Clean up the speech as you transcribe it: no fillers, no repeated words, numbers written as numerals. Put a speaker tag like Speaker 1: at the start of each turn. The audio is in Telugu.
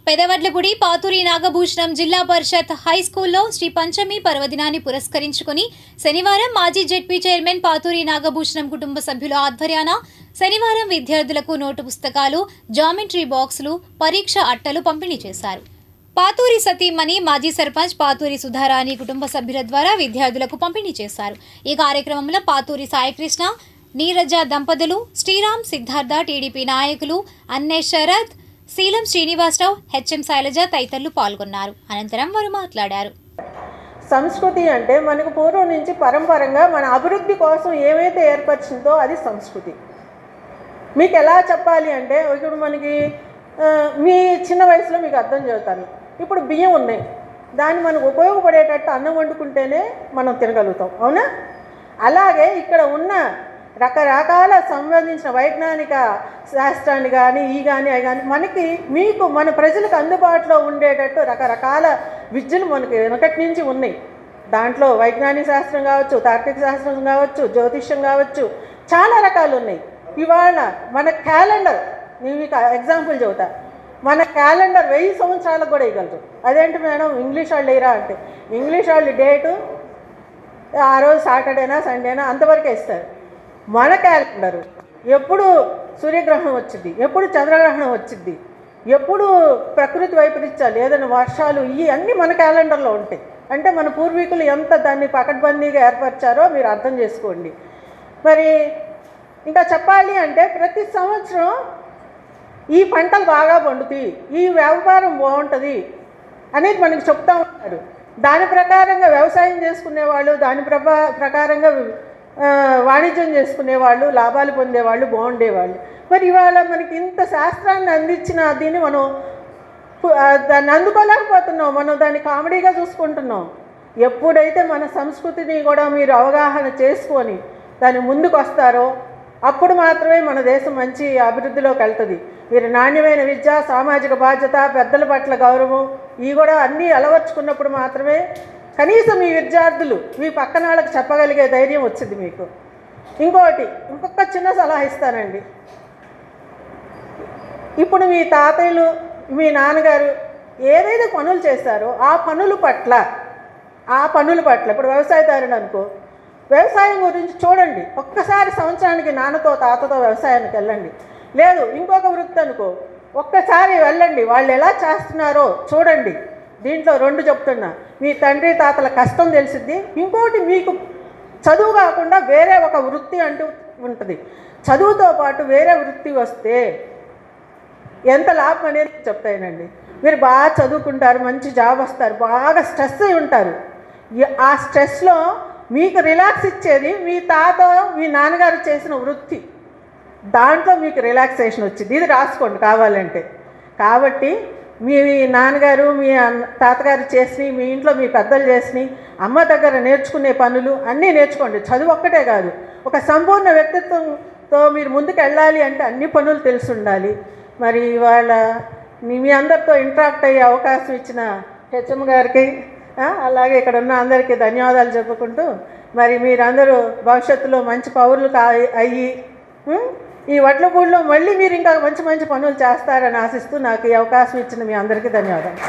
Speaker 1: పెదవడ్లపూడి పాతూరి నాగభూషణం జిల్లా పరిషత్ హై స్కూల్లో శ్రీ పంచమి పర్వదినాన్ని పురస్కరించుకుని శనివారం మాజీ జెడ్పీ చైర్మన్ పాతూరి నాగభూషణం కుటుంబ సభ్యుల ఆధ్వర్యాన శనివారం విద్యార్థులకు నోటు పుస్తకాలు, జామెట్రీ బాక్సులు, పరీక్ష అట్టలు పంపిణీ చేశారు. పాతూరి సతీమణి మాజీ సర్పంచ్ పాతూరి సుధారాణి కుటుంబ సభ్యుల ద్వారా విద్యార్థులకు పంపిణీ చేశారు. ఈ కార్యక్రమంలో పాతూరి సాయికృష్ణ, నీరజ దంపతులు, శ్రీరామ్, సిద్ధార్థ, టీడీపీ నాయకులు అన్నే శరత్, శీలం శ్రీనివాసరావు, హెచ్ఎం శైలజ తదితరులు పాల్గొన్నారు. అనంతరం వారు మాట్లాడారు.
Speaker 2: సంస్కృతి అంటే మనకు పూర్వం నుంచి పరంపరంగా మన అభివృద్ధి కోసం ఏమైతే ఏర్పరిచిందో అది సంస్కృతి. మీకు ఎలా చెప్పాలి అంటే ఇప్పుడు మనకి మీ చిన్న వయసులో మీకు అర్థం చెబుతాను. ఇప్పుడు బియ్యం ఉన్నాయి, దాన్ని మనకు ఉపయోగపడేటట్టు అన్నం వండుకుంటేనే మనం తినగలుగుతాం, అవునా? అలాగే ఇక్కడ ఉన్న రకరకాల సంబంధించిన వైజ్ఞానిక శాస్త్రాన్ని కానీ అవి కానీ మీకు మన ప్రజలకు అందుబాటులో ఉండేటట్టు రకరకాల విద్యలు మనకి వెనకటి నుంచి ఉన్నాయి. దాంట్లో వైజ్ఞానిక శాస్త్రం కావచ్చు, తార్కిక శాస్త్రం కావచ్చు, జ్యోతిష్యం కావచ్చు, చాలా రకాలు ఉన్నాయి. ఇవాళ మన క్యాలెండర్, నేను మీకు ఎగ్జాంపుల్ చెబుతా. మన క్యాలెండర్ 1000 సంవత్సరాలకు కూడా ఇవ్వగలరు. అదేంటి మేడం ఇంగ్లీష్ వాళ్ళు వేయరా అంటే, ఇంగ్లీష్ వాళ్ళు డేటు ఆ రోజు సాటర్డేనా సండేనా అంతవరకే ఇస్తారు. మన క్యాలెండరు ఎప్పుడు సూర్యగ్రహణం వచ్చింది, ఎప్పుడు చంద్రగ్రహణం వచ్చింది, ఎప్పుడు ప్రకృతి వైపరీత్యాలు ఏదైనా వర్షాలు, ఇవన్నీ మన క్యాలెండర్లో ఉంటాయి. అంటే మన పూర్వీకులు ఎంత దాన్ని పకడ్బందీగా ఏర్పరిచారో మీరు అర్థం చేసుకోండి. మరి ఇంకా చెప్పాలి అంటే ప్రతి సంవత్సరం ఈ పంటలు బాగా పండుతాయి, ఈ వ్యాపారం బాగుంటుంది అనేది మనకు చెప్తూ ఉంటారు. దాని ప్రకారంగా వ్యవసాయం చేసుకునేవాళ్ళు, దాని ప్రకారంగా వాణిజ్యం చేసుకునేవాళ్ళు, లాభాలు పొందేవాళ్ళు, బాగుండేవాళ్ళు. మరి ఇవాళ మనకి ఇంత శాస్త్రాన్ని అందించిన దీన్ని మనం దాన్ని అందుకోలేకపోతున్నాం. మనం దాన్ని కామెడీగా చూసుకుంటున్నాం. ఎప్పుడైతే మన సంస్కృతిని కూడా మీరు అవగాహన చేసుకొని దాన్ని ముందుకు వస్తారో అప్పుడు మాత్రమే మన దేశం మంచి అభివృద్ధిలోకి వెళ్తుంది. మీరు నాణ్యమైన విద్య, సామాజిక బాధ్యత, పెద్దల పట్ల గౌరవం ఇవి కూడా అన్నీ అలవర్చుకున్నప్పుడు మాత్రమే కనీసం మీ విద్యార్థులు మీ పక్కన వాళ్ళకి చెప్పగలిగే ధైర్యం వచ్చింది మీకు. ఇంకొక చిన్న సలహా ఇస్తానండి. ఇప్పుడు మీ తాతయ్యలు, మీ నాన్నగారు ఏదైతే పనులు చేశారో ఆ పనుల పట్ల ఇప్పుడు వ్యవసాయదారుడు అనుకో, వ్యవసాయం గురించి చూడండి. ఒక్కసారి సంవత్సరానికి నాన్నతో తాతతో వ్యవసాయానికి వెళ్ళండి. లేదు ఇంకొక వృత్తి అనుకో, ఒక్కసారి వెళ్ళండి, వాళ్ళు ఎలా చేస్తున్నారో చూడండి. దీంట్లో 2 చెప్తున్నా. మీ తండ్రి తాతల కష్టం తెలిసిద్ది. ఇంకోటి మీకు చదువు కాకుండా వేరే ఒక వృత్తి అంటూ ఉంటుంది. చదువుతో పాటు వేరే వృత్తి వస్తే ఎంత లాభం అనేది చెప్తానండి. మీరు బాగా చదువుకుంటారు, మంచి జాబ్ వస్తారు, బాగా స్ట్రెస్ అయి ఉంటారు. ఆ స్ట్రెస్లో మీకు రిలాక్స్ ఇచ్చేది మీ తాత, మీ నాన్నగారు చేసిన వృత్తి. దాంట్లో మీకు రిలాక్సేషన్ వచ్చింది. ఇది రాసుకోండి కావాలంటే. కాబట్టి మీ నాన్నగారు, మీ తాతగారు చేసి, మీ ఇంట్లో మీ పెద్దలు చేసి, అమ్మ దగ్గర నేర్చుకునే పనులు అన్నీ నేర్చుకోండి. చదువు ఒక్కటే కాదు, ఒక సంపూర్ణ వ్యక్తిత్వంతో మీరు ముందుకు వెళ్ళాలి అంటే అన్ని పనులు తెలిసి ఉండాలి. మరి ఇవాళ మీ అందరితో ఇంటరాక్ట్ అయ్యే అవకాశం ఇచ్చిన హెచ్ఎం గారికి, అలాగే ఇక్కడ ఉన్న అందరికీ ధన్యవాదాలు చెప్పుకుంటూ, మరి మీరందరూ భవిష్యత్తులో మంచి పౌరులు అయ్యి ఈ వడ్లపూడిలో మళ్ళీ మీరు ఇంకా మంచి మంచి పనులు చేస్తారని ఆశిస్తూ నాకు ఈ అవకాశం ఇచ్చిన మీ అందరికీ ధన్యవాదాలు.